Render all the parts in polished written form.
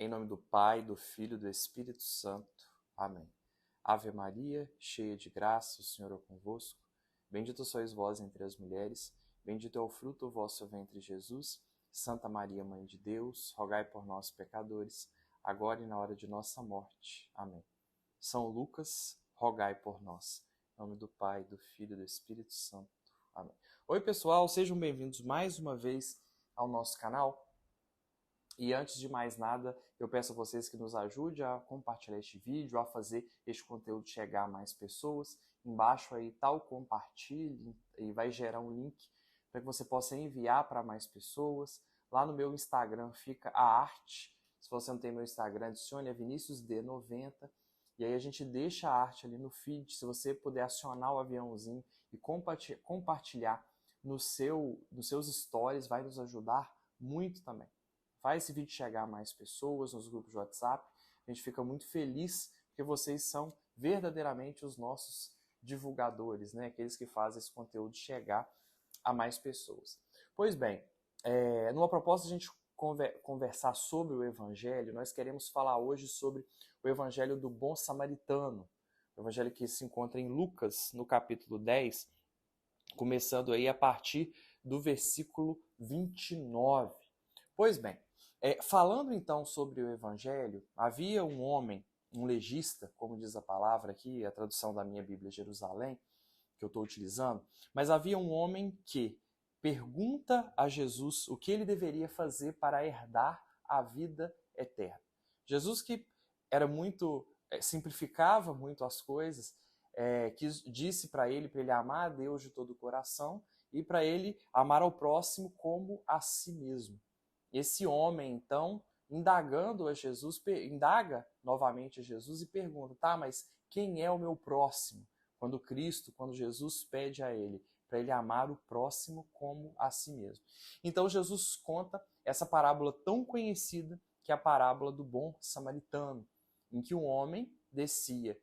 Em nome do Pai, do Filho e do Espírito Santo. Amém. Ave Maria, cheia de graça, o Senhor é convosco. Bendita sois vós entre as mulheres, bendito é o fruto do vosso ventre, Jesus. Santa Maria, Mãe de Deus, rogai por nós, pecadores, agora e na hora de nossa morte. Amém. São Lucas, rogai por nós. Em nome do Pai, do Filho e do Espírito Santo. Amém. Oi, pessoal, sejam bem-vindos mais uma vez ao nosso canal. E antes de mais nada, eu peço a vocês que nos ajudem a compartilhar este vídeo, a fazer este conteúdo chegar a mais pessoas. Embaixo aí tá o compartilhe e vai gerar um link para que você possa enviar para mais pessoas. Lá no meu Instagram fica a arte. Se você não tem meu Instagram, adicione a ViniciusD90. E aí a gente deixa a arte ali no feed. Se você puder acionar o aviãozinho e compartilhar nos seus stories, vai nos ajudar muito também. Faz esse vídeo chegar a mais pessoas nos grupos de WhatsApp. A gente fica muito feliz porque vocês são verdadeiramente os nossos divulgadores, né? Aqueles que fazem esse conteúdo chegar a mais pessoas. Pois bem, numa proposta de a gente conversar sobre o Evangelho, nós queremos falar hoje sobre o Evangelho do Bom Samaritano. O Evangelho que se encontra em Lucas, no capítulo 10, começando aí a partir do versículo 29. Pois bem, falando então sobre o Evangelho, havia um homem, um legista, como diz a palavra aqui, a tradução da minha Bíblia Jerusalém, que eu estou utilizando, mas havia um homem que pergunta a Jesus o que ele deveria fazer para herdar a vida eterna. Jesus, que era muito, simplificava muito as coisas, disse para ele amar a Deus de todo o coração e para ele amar ao próximo como a si mesmo. Esse homem, então, indagando a Jesus, indaga novamente a Jesus e pergunta, tá, mas quem é o meu próximo? Quando Jesus pede a ele, para ele amar o próximo como a si mesmo. Então Jesus conta essa parábola tão conhecida, que é a parábola do bom samaritano, em que um homem descia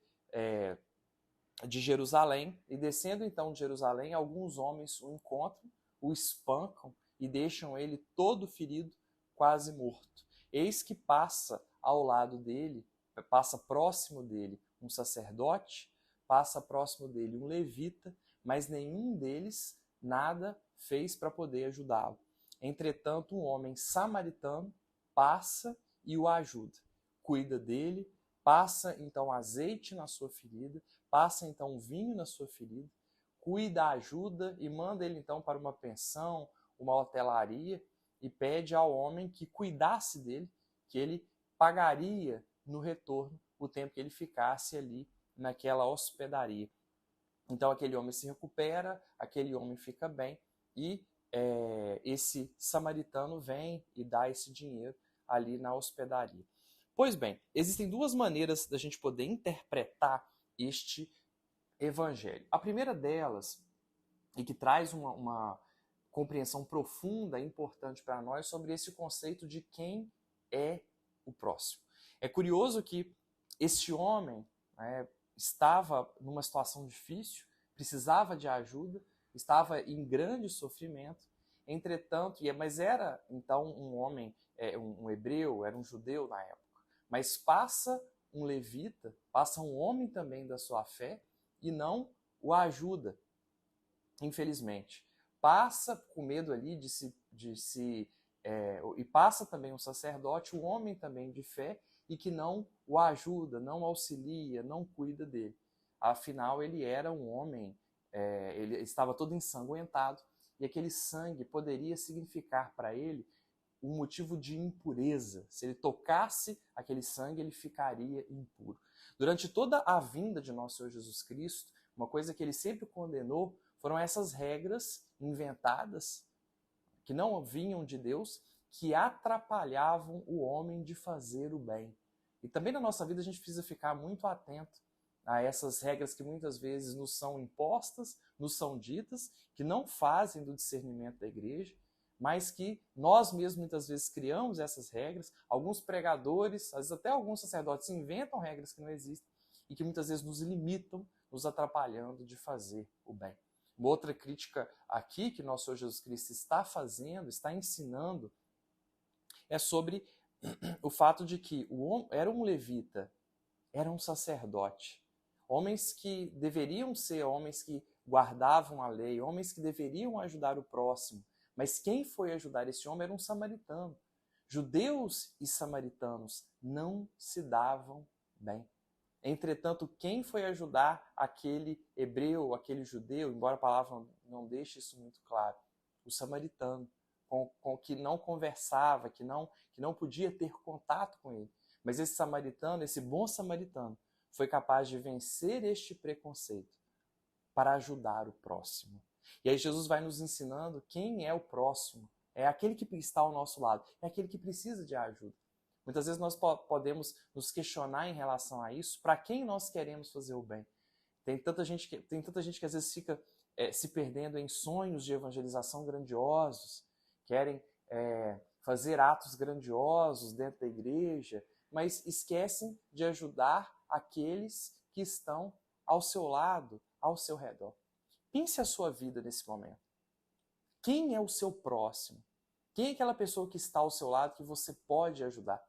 de Jerusalém, e descendo então de Jerusalém, alguns homens o encontram, o espancam e deixam ele todo ferido, quase morto. Eis que passa ao lado dele, passa próximo dele um sacerdote, passa próximo dele um levita, mas nenhum deles nada fez para poder ajudá-lo. Entretanto, um homem samaritano passa e o ajuda, cuida dele, passa então azeite na sua ferida, passa então vinho na sua ferida, cuida, ajuda e manda ele então para uma pensão, uma hotelaria, e pede ao homem que cuidasse dele, que ele pagaria no retorno o tempo que ele ficasse ali naquela hospedaria. Então aquele homem se recupera, aquele homem fica bem e esse samaritano vem e dá esse dinheiro ali na hospedaria. Pois bem, existem duas maneiras da gente poder interpretar este evangelho. A primeira delas, e que traz uma compreensão profunda e importante para nós sobre esse conceito de quem é o próximo. É curioso que este homem estava numa situação difícil, precisava de ajuda, estava em grande sofrimento, entretanto, mas era então um homem, um hebreu, era um judeu na época, mas passa um levita, passa um homem também da sua fé e não o ajuda, infelizmente. Passa com medo ali e passa também um sacerdote, um homem também de fé, e que não o ajuda, não auxilia, não cuida dele. Afinal, ele era um homem, ele estava todo ensanguentado, e aquele sangue poderia significar para ele um motivo de impureza. Se ele tocasse aquele sangue, ele ficaria impuro. Durante toda a vinda de nosso Senhor Jesus Cristo, uma coisa que ele sempre condenou foram essas regras inventadas, que não vinham de Deus, que atrapalhavam o homem de fazer o bem. E também na nossa vida a gente precisa ficar muito atento a essas regras que muitas vezes nos são impostas, nos são ditas, que não fazem do discernimento da igreja, mas que nós mesmos muitas vezes criamos essas regras. Alguns pregadores, às vezes até alguns sacerdotes inventam regras que não existem e que muitas vezes nos limitam, nos atrapalhando de fazer o bem. Uma outra crítica aqui que nosso Senhor Jesus Cristo está fazendo, está ensinando, é sobre o fato de que era um levita, era um sacerdote, homens que deveriam ser homens que guardavam a lei, homens que deveriam ajudar o próximo, mas quem foi ajudar esse homem era um samaritano. Judeus e samaritanos não se davam bem. Entretanto, quem foi ajudar aquele hebreu, aquele judeu, embora a palavra não deixe isso muito claro, o samaritano, com que não conversava, que não podia ter contato com ele. Mas esse samaritano, esse bom samaritano, foi capaz de vencer este preconceito para ajudar o próximo. E aí Jesus vai nos ensinando quem é o próximo. É aquele que está ao nosso lado, é aquele que precisa de ajuda. Muitas vezes nós podemos nos questionar em relação a isso, para quem nós queremos fazer o bem. Tem tanta gente que às vezes fica se perdendo em sonhos de evangelização grandiosos, querem fazer atos grandiosos dentro da igreja, mas esquecem de ajudar aqueles que estão ao seu lado, ao seu redor. Pense a sua vida nesse momento. Quem é o seu próximo? Quem é aquela pessoa que está ao seu lado que você pode ajudar?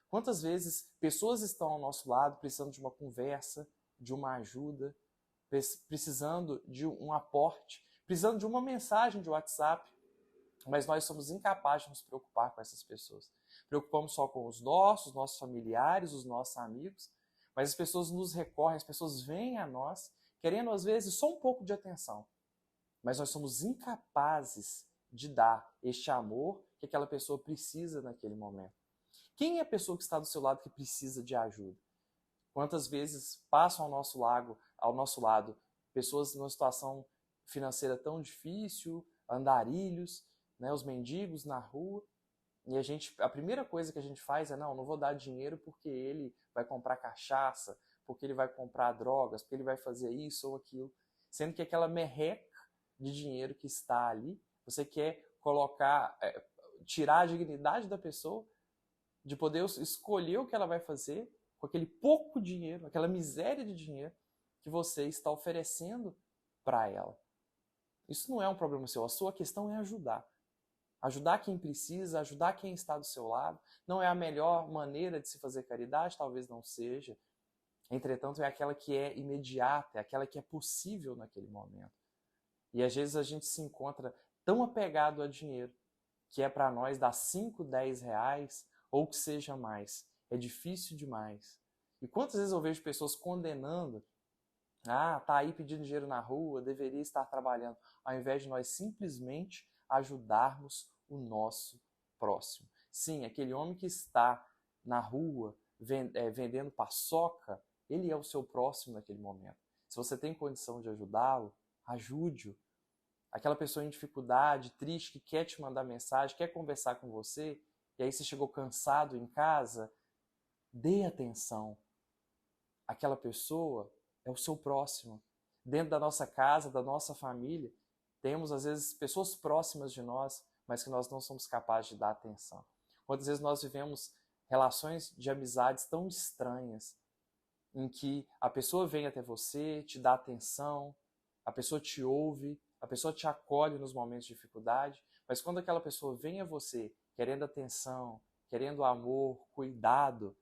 Quantas vezes pessoas estão ao nosso lado precisando de uma conversa, de uma ajuda, precisando de um aporte, precisando de uma mensagem de WhatsApp, mas nós somos incapazes de nos preocupar com essas pessoas. Preocupamos só com os nossos familiares, os nossos amigos, mas as pessoas nos recorrem, as pessoas vêm a nós, querendo às vezes só um pouco de atenção, mas nós somos incapazes de dar este amor que aquela pessoa precisa naquele momento. Quem é a pessoa que está do seu lado que precisa de ajuda? Quantas vezes passam ao nosso lado pessoas numa situação financeira tão difícil, andarilhos, né, os mendigos na rua, e a primeira coisa que a gente faz é, não vou dar dinheiro porque ele vai comprar cachaça, porque ele vai comprar drogas, porque ele vai fazer isso ou aquilo, sendo que aquela merreca de dinheiro que está ali, você quer tirar a dignidade da pessoa, de poder escolher o que ela vai fazer com aquele pouco dinheiro, aquela miséria de dinheiro que você está oferecendo para ela. Isso não é um problema seu, a sua questão é ajudar. Ajudar quem precisa, ajudar quem está do seu lado. Não é a melhor maneira de se fazer caridade, talvez não seja. Entretanto, é aquela que é imediata, é aquela que é possível naquele momento. E às vezes a gente se encontra tão apegado a dinheiro, que é para nós dar 5, 10 reais, ou que seja mais. É difícil demais. E quantas vezes eu vejo pessoas condenando, tá aí pedindo dinheiro na rua, deveria estar trabalhando, ao invés de nós simplesmente ajudarmos o nosso próximo. Sim, aquele homem que está na rua vendendo paçoca, ele é o seu próximo naquele momento. Se você tem condição de ajudá-lo, ajude-o. Aquela pessoa em dificuldade, triste, que quer te mandar mensagem, quer conversar com você, e aí você chegou cansado em casa, dê atenção. Aquela pessoa é o seu próximo. Dentro da nossa casa, da nossa família, temos às vezes pessoas próximas de nós, mas que nós não somos capazes de dar atenção. Quantas vezes nós vivemos relações de amizades tão estranhas, em que a pessoa vem até você, te dá atenção, a pessoa te ouve, a pessoa te acolhe nos momentos de dificuldade, mas quando aquela pessoa vem a você querendo atenção, querendo amor, cuidado,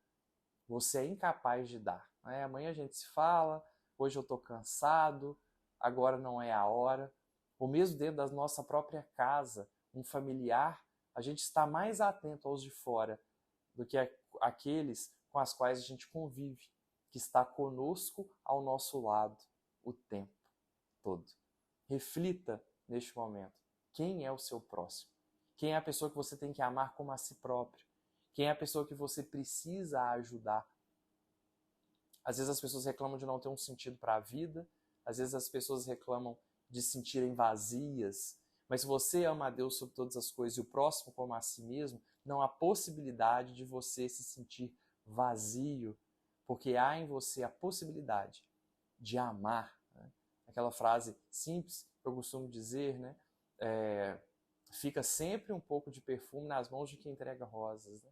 você é incapaz de dar. Amanhã a gente se fala, hoje eu estou cansado, agora não é a hora. Ou mesmo dentro da nossa própria casa, um familiar, a gente está mais atento aos de fora do que aqueles com as quais a gente convive, que está conosco ao nosso lado o tempo todo. Reflita neste momento. Quem é o seu próximo? Quem é a pessoa que você tem que amar como a si próprio? Quem é a pessoa que você precisa ajudar? Às vezes as pessoas reclamam de não ter um sentido para a vida, às vezes as pessoas reclamam de se sentirem vazias, mas se você ama a Deus sobre todas as coisas e o próximo como a si mesmo, não há possibilidade de você se sentir vazio, porque há em você a possibilidade de amar. Né? Aquela frase simples que eu costumo dizer, né? Fica sempre um pouco de perfume nas mãos de quem entrega rosas. Né?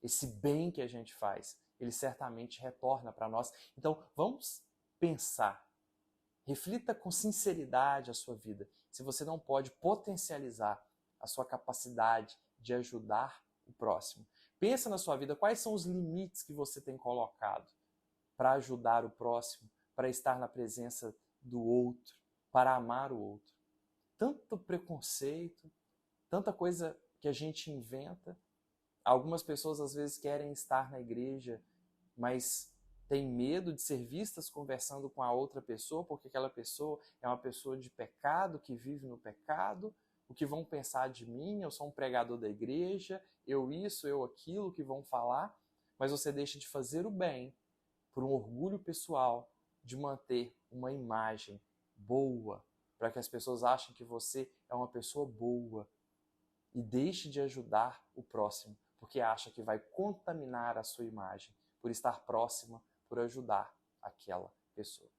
Esse bem que a gente faz, ele certamente retorna para nós. Então, vamos pensar. Reflita com sinceridade a sua vida. Se você não pode potencializar a sua capacidade de ajudar o próximo, Pensa na sua vida, quais são os limites que você tem colocado para ajudar o próximo, para estar na presença do outro, para amar o outro. Tanto preconceito, tanta coisa que a gente inventa. Algumas pessoas às vezes querem estar na igreja, mas têm medo de ser vistas conversando com a outra pessoa, porque aquela pessoa é uma pessoa de pecado, que vive no pecado. O que vão pensar de mim? Eu sou um pregador da igreja, eu isso, eu aquilo, o que vão falar. Mas você deixa de fazer o bem por um orgulho pessoal, de manter uma imagem boa, para que as pessoas achem que você é uma pessoa boa, e deixe de ajudar o próximo, porque acha que vai contaminar a sua imagem, por estar próxima, por ajudar aquela pessoa.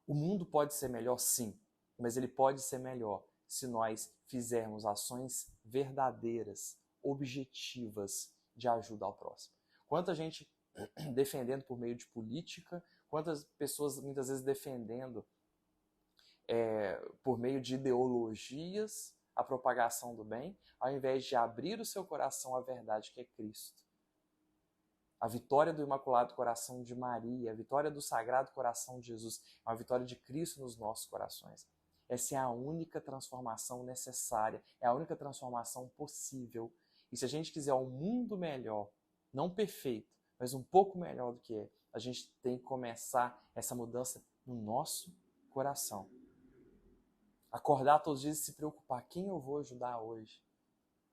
O mundo pode ser melhor, sim, mas ele pode ser melhor se nós fizermos ações verdadeiras, objetivas de ajuda ao próximo. Quanta gente defendendo por meio de política, quantas pessoas muitas vezes defendendo por meio de ideologias a propagação do bem, ao invés de abrir o seu coração à verdade que é Cristo. A vitória do Imaculado Coração de Maria, a vitória do Sagrado Coração de Jesus, é uma vitória de Cristo nos nossos corações. Essa é a única transformação necessária, é a única transformação possível. E se a gente quiser um mundo melhor, não perfeito, mas um pouco melhor do que é, a gente tem que começar essa mudança no nosso coração. Acordar todos os dias e se preocupar, quem eu vou ajudar hoje?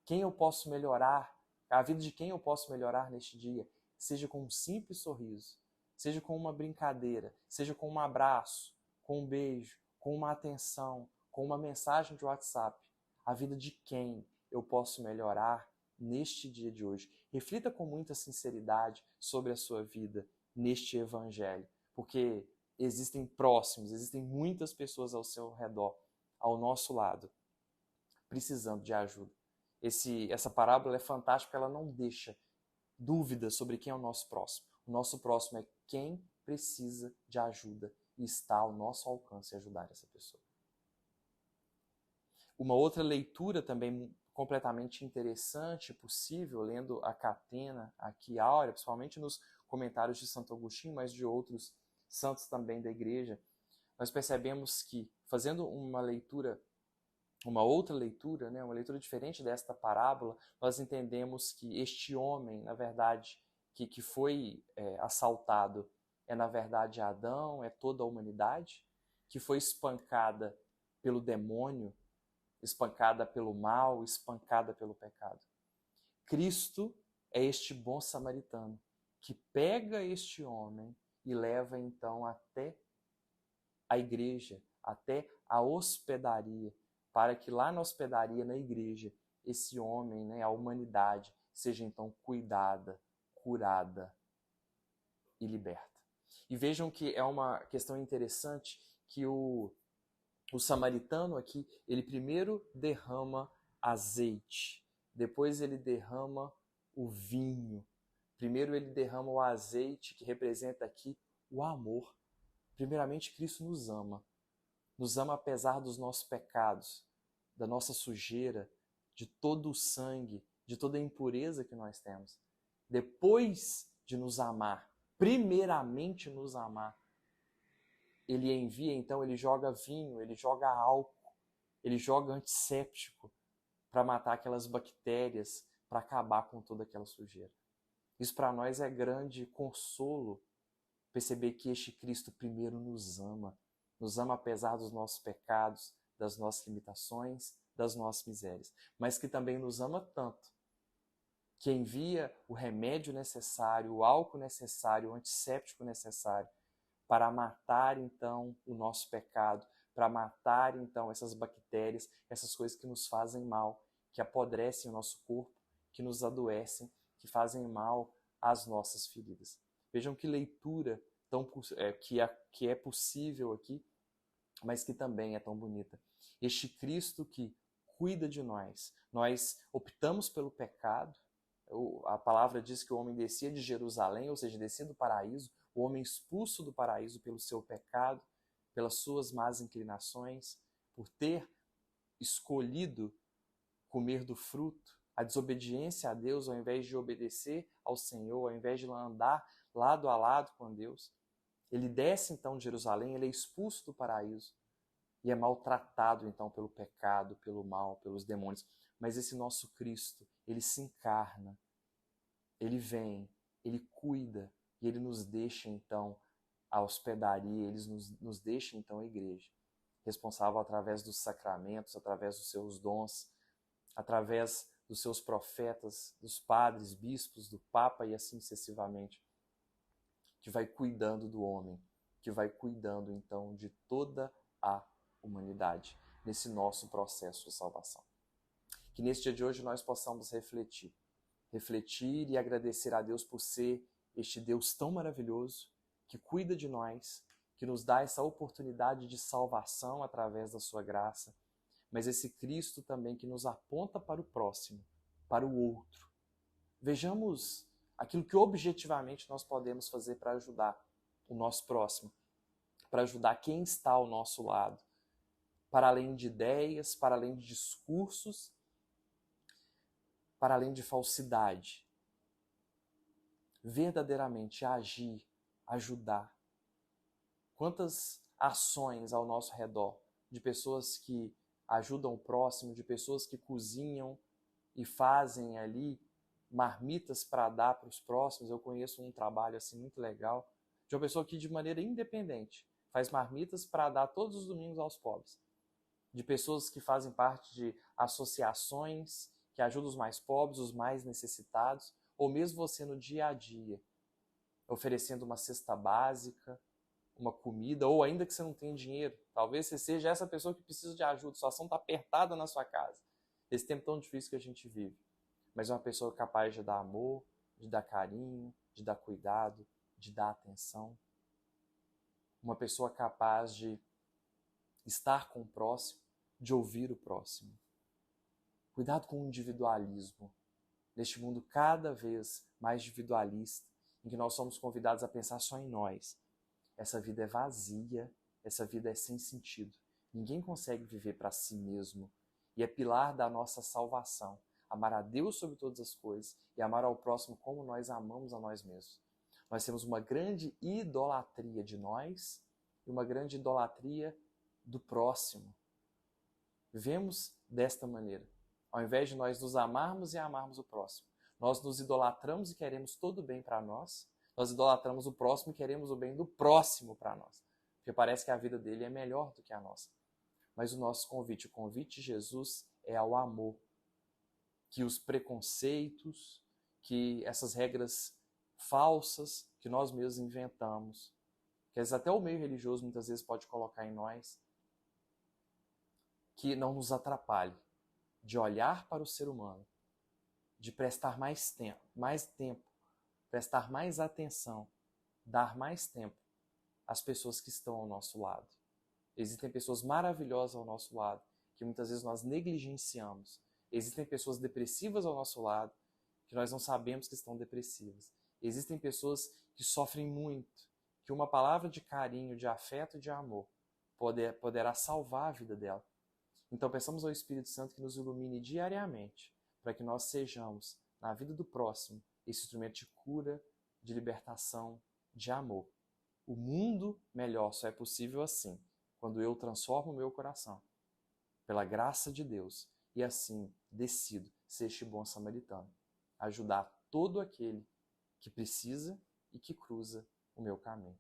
Quem eu posso melhorar? A vida de quem eu posso melhorar neste dia? Seja com um simples sorriso, seja com uma brincadeira, seja com um abraço, com um beijo, com uma atenção, com uma mensagem de WhatsApp. A vida de quem eu posso melhorar neste dia de hoje? Reflita com muita sinceridade sobre a sua vida neste evangelho, porque existem próximos, existem muitas pessoas ao seu redor, ao nosso lado, precisando de ajuda. Essa parábola é fantástica, ela não deixa dúvidas sobre quem é o nosso próximo. O nosso próximo é quem precisa de ajuda e está ao nosso alcance ajudar essa pessoa. Uma outra leitura também completamente interessante, possível, lendo a Catena aqui, Áurea, principalmente nos comentários de Santo Agostinho, mas de outros santos também da igreja, nós percebemos que, fazendo uma outra leitura, né, uma leitura diferente desta parábola, nós entendemos que este homem, na verdade, que foi assaltado, é na verdade Adão, é toda a humanidade, que foi espancada pelo demônio, espancada pelo mal, espancada pelo pecado. Cristo é este bom samaritano, que pega este homem e leva então até a igreja, até a hospedaria, para que lá na hospedaria, na igreja, esse homem, né, a humanidade, seja então cuidada, curada e liberta. E vejam que é uma questão interessante que o samaritano aqui, ele primeiro derrama azeite, depois ele derrama o vinho, primeiro ele derrama o azeite, que representa aqui o amor. Primeiramente, Cristo nos ama apesar dos nossos pecados, da nossa sujeira, de todo o sangue, de toda a impureza que nós temos. Depois de nos amar, primeiramente nos amar, ele envia, então, ele joga vinho, ele joga álcool, ele joga antisséptico para matar aquelas bactérias, para acabar com toda aquela sujeira. Isso para nós é grande consolo, perceber que este Cristo primeiro nos ama apesar dos nossos pecados, das nossas limitações, das nossas misérias, mas que também nos ama tanto, que envia o remédio necessário, o álcool necessário, o antisséptico necessário, para matar então o nosso pecado, para matar então essas bactérias, essas coisas que nos fazem mal, que apodrecem o nosso corpo, que nos adoecem, que fazem mal às nossas feridas. Vejam que leitura que é possível aqui, mas que também é tão bonita. Este Cristo que cuida de nós. Nós optamos pelo pecado. A palavra diz que o homem descia de Jerusalém, ou seja, descia do paraíso, o homem expulso do paraíso pelo seu pecado, pelas suas más inclinações, por ter escolhido comer do fruto A desobediência a Deus, ao invés de obedecer ao Senhor, ao invés de andar lado a lado com Deus, ele desce então de Jerusalém, ele é expulso do paraíso e é maltratado então pelo pecado, pelo mal, pelos demônios. Mas esse nosso Cristo, ele se encarna, ele vem, ele cuida e ele nos deixa então a hospedaria, ele nos deixa então a igreja, responsável através dos sacramentos, através dos seus dons, através dos seus profetas, dos padres, bispos, do Papa e assim sucessivamente, que vai cuidando do homem, que vai cuidando então de toda a humanidade nesse nosso processo de salvação. Que nesse dia de hoje nós possamos refletir e agradecer a Deus por ser este Deus tão maravilhoso, que cuida de nós, que nos dá essa oportunidade de salvação através da sua graça, mas esse Cristo também que nos aponta para o próximo, para o outro. Vejamos aquilo que objetivamente nós podemos fazer para ajudar o nosso próximo, para ajudar quem está ao nosso lado, para além de ideias, para além de discursos, para além de falsidade. Verdadeiramente agir, ajudar. Quantas ações ao nosso redor de pessoas que ajudam o próximo, de pessoas que cozinham e fazem ali marmitas para dar para os próximos. Eu conheço um trabalho assim muito legal de uma pessoa que de maneira independente faz marmitas para dar todos os domingos aos pobres. De pessoas que fazem parte de associações que ajudam os mais pobres, os mais necessitados, ou mesmo você no dia a dia, oferecendo uma cesta básica, uma comida, ou ainda que você não tenha dinheiro, talvez você seja essa pessoa que precisa de ajuda, a situação está apertada na sua casa, esse tempo tão difícil que a gente vive, mas é uma pessoa capaz de dar amor, de dar carinho, de dar cuidado, de dar atenção, uma pessoa capaz de estar com o próximo, de ouvir o próximo. Cuidado com o individualismo, neste mundo cada vez mais individualista, em que nós somos convidados a pensar só em nós. Essa vida é vazia, essa vida é sem sentido. Ninguém consegue viver para si mesmo. E é pilar da nossa salvação. Amar a Deus sobre todas as coisas e amar ao próximo como nós amamos a nós mesmos. Nós temos uma grande idolatria de nós e uma grande idolatria do próximo. Vivemos desta maneira. Ao invés de nós nos amarmos e amarmos o próximo, nós nos idolatramos e queremos todo o bem para nós. Nós idolatramos o próximo e queremos o bem do próximo para nós. Porque parece que a vida dele é melhor do que a nossa. Mas o nosso convite, o convite de Jesus é ao amor. Que os preconceitos, que essas regras falsas que nós mesmos inventamos, que até o meio religioso muitas vezes pode colocar em nós, que não nos atrapalhe de olhar para o ser humano, de prestar mais tempo, prestar mais atenção, dar mais tempo às pessoas que estão ao nosso lado. Existem pessoas maravilhosas ao nosso lado, que muitas vezes nós negligenciamos. Existem pessoas depressivas ao nosso lado, que nós não sabemos que estão depressivas. Existem pessoas que sofrem muito, que uma palavra de carinho, de afeto e de amor poderá salvar a vida dela. Então peçamos ao Espírito Santo que nos ilumine diariamente, para que nós sejamos, na vida do próximo, esse instrumento de cura, de libertação, de amor. O mundo melhor só é possível assim, quando eu transformo o meu coração, pela graça de Deus, e assim decido ser este bom samaritano, ajudar todo aquele que precisa e que cruza o meu caminho.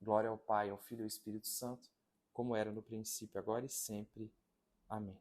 Glória ao Pai, ao Filho e ao Espírito Santo, como era no princípio, agora e sempre. Amém.